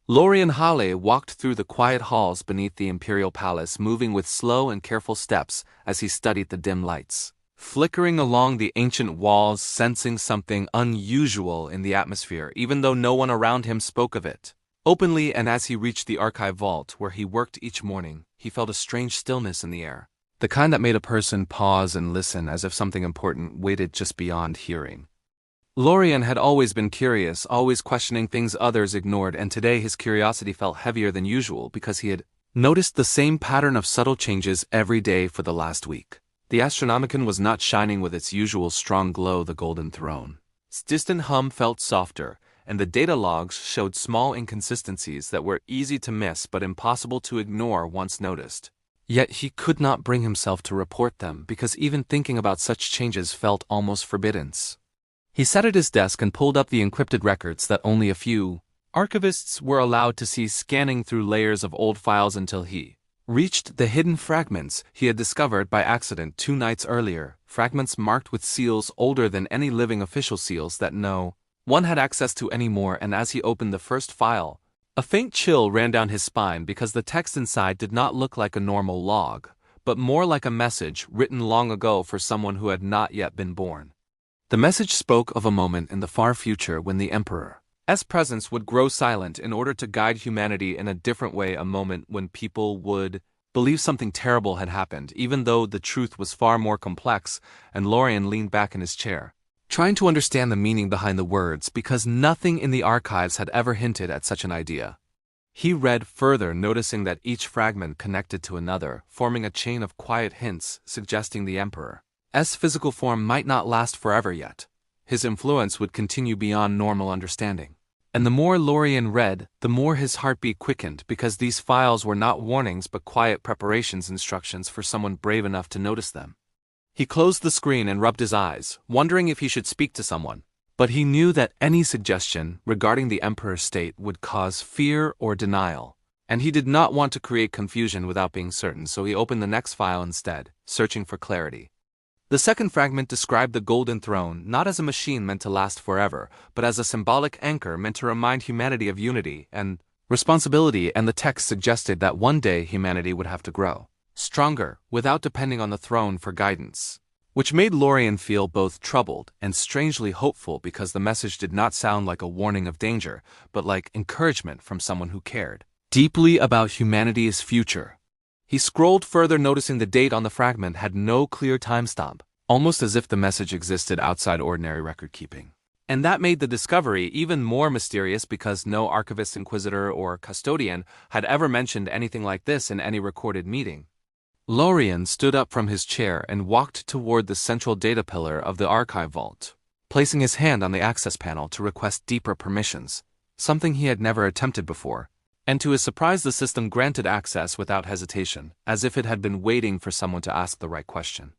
Lorian Hale walked through the quiet halls beneath the Imperial Palace, moving with slow and careful steps as he studied the dim lights, flickering along the ancient walls, sensing something unusual in the atmosphere, even though no one around him spoke of it openly. And as he reached the archive vault where he worked each morning, he felt a strange stillness in the air, the kind that made a person pause and listen, as if something important waited just beyond hearing. Lorian had always been curious, always questioning things others ignored, and today his curiosity felt heavier than usual because he had noticed the same pattern of subtle changes every day for the last week. The Astronomicon was not shining with its usual strong glow, the golden throne. Its distant hum felt softer, and the data logs showed small inconsistencies that were easy to miss but impossible to ignore once noticed. Yet he could not bring himself to report them because even thinking about such changes felt almost forbidden. He sat at his desk and pulled up the encrypted records that only a few archivists were allowed to see, scanning through layers of old files until he reached the hidden fragments he had discovered by accident 2 nights earlier, fragments marked with seals older than any living official seals that no one had access to anymore. And as he opened the first file, a faint chill ran down his spine because the text inside did not look like a normal log, but more like a message written long ago for someone who had not yet been born. The message spoke of a moment in the far future when the Emperor's presence would grow silent in order to guide humanity in a different way, a moment when people would believe something terrible had happened, even though the truth was far more complex. And Lorian leaned back in his chair, trying to understand the meaning behind the words, because nothing in the archives had ever hinted at such an idea. He read further, noticing that each fragment connected to another, forming a chain of quiet hints suggesting the Emperor's physical form might not last forever yet. His influence would continue beyond normal understanding. And the more Lorian read, the more his heartbeat quickened, because these files were not warnings but quiet preparations, instructions for someone brave enough to notice them. He closed the screen and rubbed his eyes, wondering if he should speak to someone. But he knew that any suggestion regarding the Emperor's state would cause fear or denial, and he did not want to create confusion without being certain, so he opened the next file instead, searching for clarity. The second fragment described the Golden Throne not as a machine meant to last forever, but as a symbolic anchor meant to remind humanity of unity and responsibility, and the text suggested that one day humanity would have to grow stronger without depending on the throne for guidance, which made Lorian feel both troubled and strangely hopeful, because the message did not sound like a warning of danger, but like encouragement from someone who cared deeply about humanity's future. He scrolled further, noticing the date on the fragment had no clear timestamp, almost as if the message existed outside ordinary record-keeping. And that made the discovery even more mysterious, because no archivist, inquisitor, or custodian had ever mentioned anything like this in any recorded meeting. Lorian stood up from his chair and walked toward the central data pillar of the archive vault, placing his hand on the access panel to request deeper permissions, something he had never attempted before. And to his surprise, the system granted access without hesitation, as if it had been waiting for someone to ask the right question.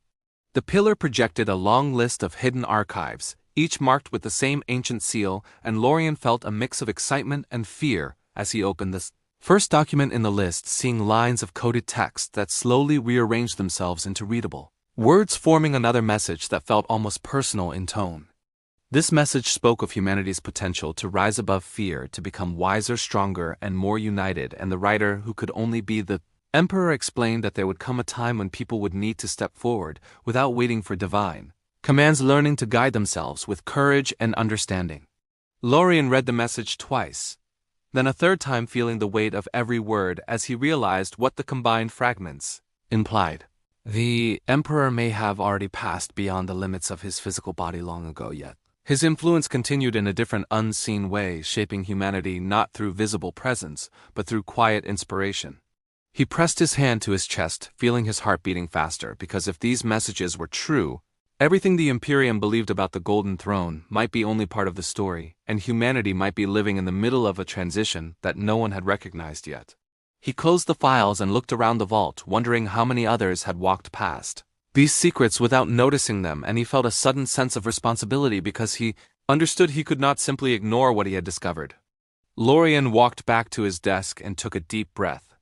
The pillar projected a long list of hidden archives, each marked with the same ancient seal, and Lorian felt a mix of excitement and fear as he opened the first document in the list, seeing lines of coded text that slowly rearranged themselves into readable words, forming another message that felt almost personal in tone. This message spoke of humanity's potential to rise above fear, to become wiser, stronger, and more united, and the writer, who could only be the Emperor, explained that there would come a time when people would need to step forward without waiting for divine commands, learning to guide themselves with courage and understanding. Lorian read the message twice, then a third time, feeling the weight of every word as he realized what the combined fragments implied. The Emperor may have already passed beyond the limits of his physical body long ago, yet his influence continued in a different, unseen way, shaping humanity not through visible presence, but through quiet inspiration. He pressed his hand to his chest, feeling his heart beating faster, because if these messages were true, everything the Imperium believed about the Golden Throne might be only part of the story, and humanity might be living in the middle of a transition that no one had recognized yet. He closed the files and looked around the vault, wondering how many others had walked past these secrets without noticing them, and he felt a sudden sense of responsibility because he understood he could not simply ignore what he had discovered. Lorian walked back to his desk and took a deep breath,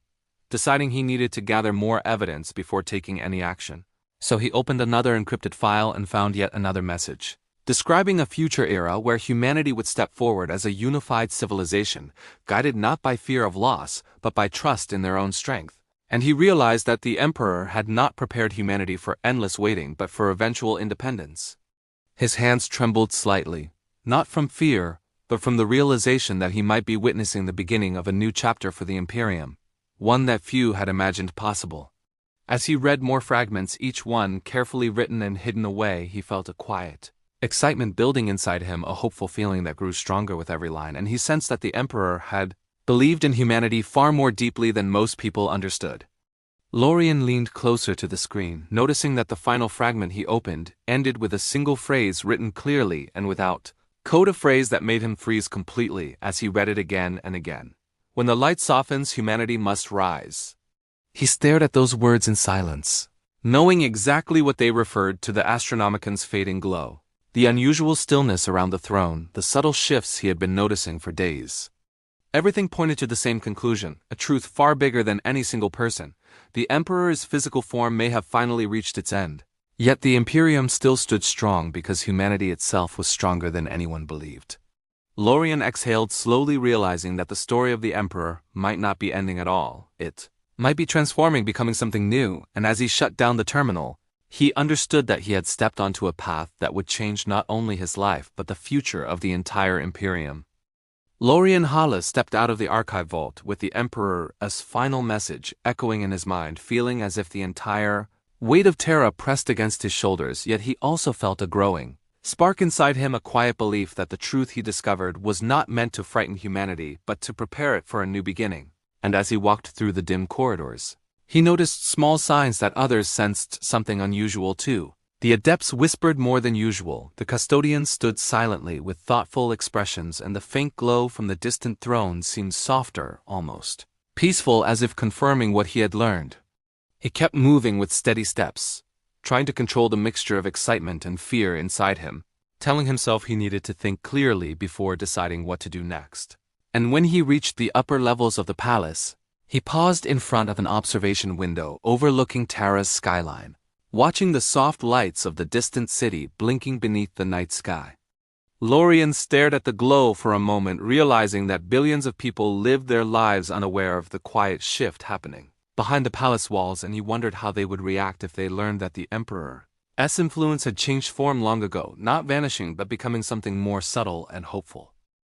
deciding he needed to gather more evidence before taking any action. So he opened another encrypted file and found yet another message, describing a future era where humanity would step forward as a unified civilization, guided not by fear of loss, but by trust in their own strength. And he realized that the Emperor had not prepared humanity for endless waiting but for eventual independence. His hands trembled slightly, not from fear, but from the realization that he might be witnessing the beginning of a new chapter for the Imperium, one that few had imagined possible. As he read more fragments, each one carefully written and hidden away, he felt a quiet excitement building inside him, a hopeful feeling that grew stronger with every line, and he sensed that the Emperor had believed in humanity far more deeply than most people understood. Lorian leaned closer to the screen, noticing that the final fragment he opened ended with a single phrase written clearly and without code, a phrase that made him freeze completely as he read it again and again. When the light softens, humanity must rise. He stared at those words in silence, knowing exactly what they referred to: the Astronomican's fading glow, the unusual stillness around the throne, the subtle shifts he had been noticing for days. Everything pointed to the same conclusion, a truth far bigger than any single person. The Emperor's physical form may have finally reached its end. Yet the Imperium still stood strong because humanity itself was stronger than anyone believed. Lorian exhaled, slowly realizing that the story of the Emperor might not be ending at all. It might be transforming, becoming something new, and as he shut down the terminal, he understood that he had stepped onto a path that would change not only his life but the future of the entire Imperium. Lorian Hale stepped out of the archive vault with the Emperor's final message echoing in his mind, feeling as if the entire weight of Terra pressed against his shoulders, yet he also felt a growing spark inside him, a quiet belief that the truth he discovered was not meant to frighten humanity but to prepare it for a new beginning. And as he walked through the dim corridors, he noticed small signs that others sensed something unusual too. The adepts whispered more than usual, the custodians stood silently with thoughtful expressions, and the faint glow from the distant throne seemed softer, almost peaceful, as if confirming what he had learned. He kept moving with steady steps, trying to control the mixture of excitement and fear inside him, telling himself he needed to think clearly before deciding what to do next. And when he reached the upper levels of the palace, he paused in front of an observation window overlooking Terra's skyline, watching the soft lights of the distant city blinking beneath the night sky. Lorian stared at the glow for a moment, realizing that billions of people lived their lives unaware of the quiet shift happening behind the palace walls, and he wondered how they would react if they learned that the Emperor's influence had changed form long ago, not vanishing but becoming something more subtle and hopeful.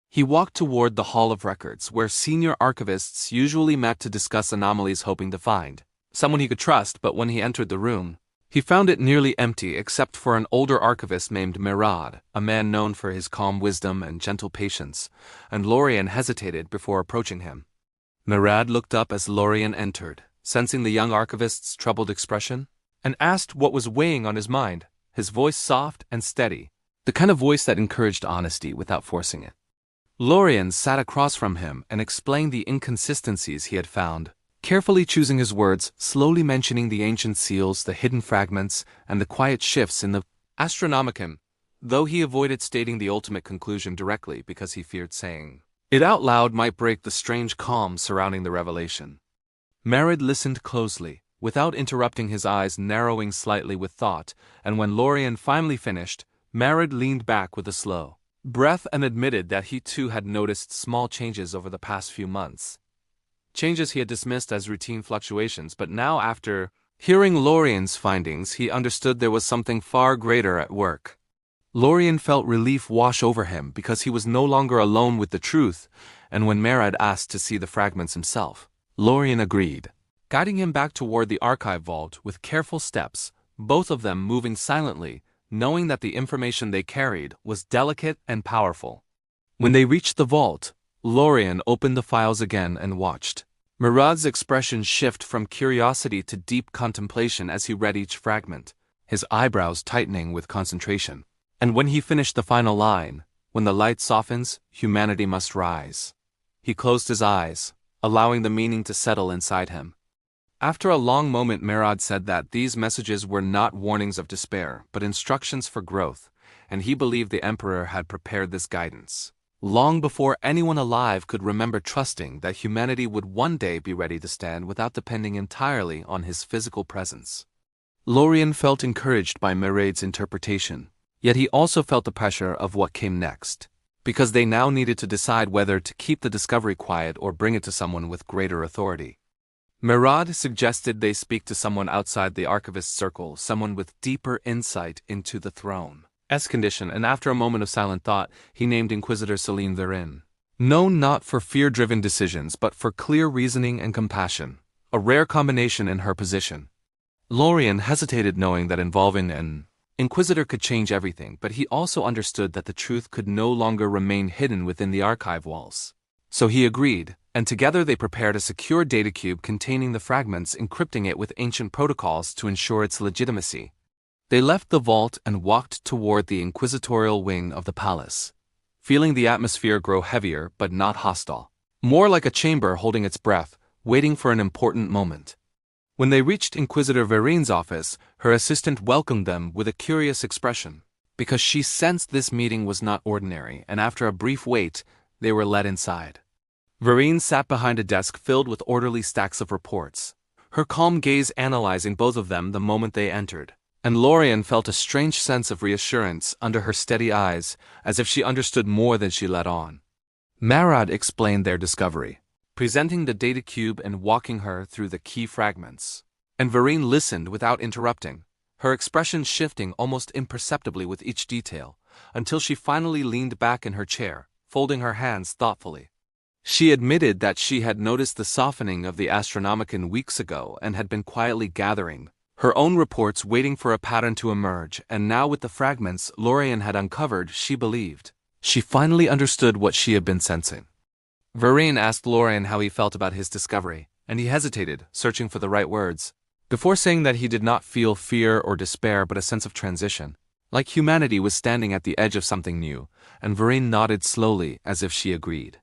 He walked toward the Hall of Records, where senior archivists usually met to discuss anomalies, hoping to find someone he could trust, but when he entered the room, he found it nearly empty except for an older archivist named Merad, a man known for his calm wisdom and gentle patience, and Lorian hesitated before approaching him. Merad looked up as Lorian entered, sensing the young archivist's troubled expression, and asked what was weighing on his mind, his voice soft and steady, the kind of voice that encouraged honesty without forcing it. Lorian sat across from him and explained the inconsistencies he had found, carefully choosing his words, slowly mentioning the ancient seals, the hidden fragments, and the quiet shifts in the Astronomicon, though he avoided stating the ultimate conclusion directly because he feared saying it out loud might break the strange calm surrounding the revelation. Merad listened closely, without interrupting, his eyes narrowing slightly with thought, and when Lorian finally finished, Merad leaned back with a slow breath and admitted that he too had noticed small changes over the past few months. Changes he had dismissed as routine fluctuations, but now, after hearing Lorian's findings, he understood there was something far greater at work. Lorian felt relief wash over him because he was no longer alone with the truth, and when Merad asked to see the fragments himself, Lorian agreed, guiding him back toward the archive vault with careful steps, both of them moving silently, knowing that the information they carried was delicate and powerful. When they reached the vault, Lorian opened the files again and watched Merad's expression shift from curiosity to deep contemplation as he read each fragment, his eyebrows tightening with concentration. And when he finished the final line, "When the light softens, humanity must rise," he closed his eyes, allowing the meaning to settle inside him. After a long moment, Merad said that these messages were not warnings of despair, but instructions for growth, and he believed the Emperor had prepared this guidance long before anyone alive could remember, trusting that humanity would one day be ready to stand without depending entirely on his physical presence. Lorian felt encouraged by Merad's interpretation, Yet he also felt the pressure of what came next, because they now needed to decide whether to keep the discovery quiet or bring it to someone with greater authority. Merad suggested they speak to someone outside the archivist circle, someone with deeper insight into the throne's condition, and after a moment of silent thought, he named Inquisitor Celine Verin. Known not for fear-driven decisions but for clear reasoning and compassion, a rare combination in her position. Lorian hesitated, knowing that involving an Inquisitor could change everything, but he also understood that the truth could no longer remain hidden within the archive walls. So he agreed, and together they prepared a secure data cube containing the fragments, encrypting it with ancient protocols to ensure its legitimacy. They left the vault and walked toward the inquisitorial wing of the palace, feeling the atmosphere grow heavier but not hostile, more like a chamber holding its breath, waiting for an important moment. When they reached Inquisitor Verin's office, her assistant welcomed them with a curious expression, because she sensed this meeting was not ordinary, and after a brief wait, they were led inside. Verin sat behind a desk filled with orderly stacks of reports, her calm gaze analyzing both of them the moment they entered, and Lorian felt a strange sense of reassurance under her steady eyes, as if she understood more than she let on. Merad explained their discovery, presenting the data cube and walking her through the key fragments. And Verin listened without interrupting, her expression shifting almost imperceptibly with each detail, until she finally leaned back in her chair, folding her hands thoughtfully. She admitted that she had noticed the softening of the Astronomicon weeks ago and had been quietly gathering her own reports, waiting for a pattern to emerge, and now with the fragments Lorian had uncovered, she believed she finally understood what she had been sensing. Verin asked Lorian how he felt about his discovery, and he hesitated, searching for the right words, before saying that he did not feel fear or despair but a sense of transition, like humanity was standing at the edge of something new, and Verin nodded slowly as if she agreed.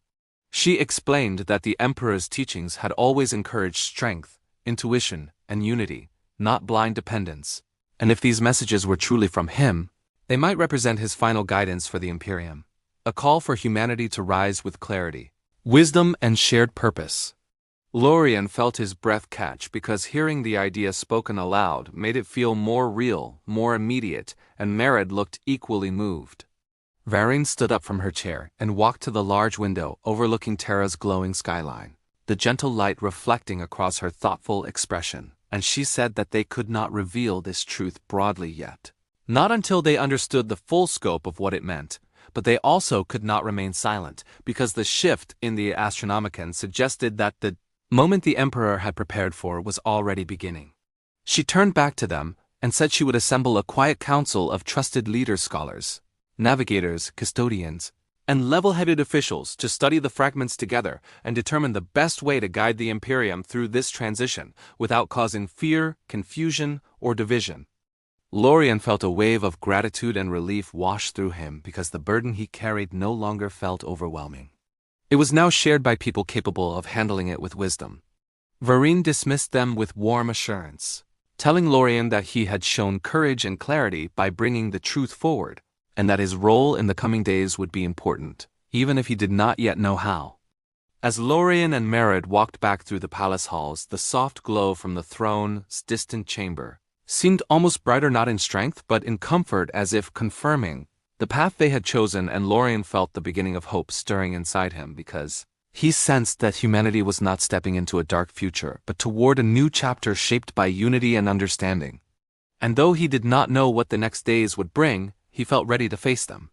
She explained that the Emperor's teachings had always encouraged strength, intuition, and unity, not blind dependence, and if these messages were truly from him, they might represent his final guidance for the Imperium, a call for humanity to rise with clarity, wisdom, and shared purpose. Lorian felt his breath catch because hearing the idea spoken aloud made it feel more real, more immediate, and Merad looked equally moved. Verin stood up from her chair and walked to the large window overlooking Terra's glowing skyline, the gentle light reflecting across her thoughtful expression, and she said that they could not reveal this truth broadly yet. Not until they understood the full scope of what it meant, but they also could not remain silent, because the shift in the Astronomicon suggested that the moment the Emperor had prepared for was already beginning. She turned back to them and said she would assemble a quiet council of trusted scholars, navigators, custodians, and level-headed officials to study the fragments together and determine the best way to guide the Imperium through this transition without causing fear, confusion, or division. Lorian felt a wave of gratitude and relief wash through him because the burden he carried no longer felt overwhelming. It was now shared by people capable of handling it with wisdom. Verin dismissed them with warm assurance, telling Lorian that he had shown courage and clarity by bringing the truth forward, and that his role in the coming days would be important, even if he did not yet know how. As Lorian and Merad walked back through the palace halls, the soft glow from the throne's distant chamber seemed almost brighter, not in strength but in comfort, as if confirming the path they had chosen, and Lorian felt the beginning of hope stirring inside him because he sensed that humanity was not stepping into a dark future but toward a new chapter shaped by unity and understanding. And though he did not know what the next days would bring, he felt ready to face them.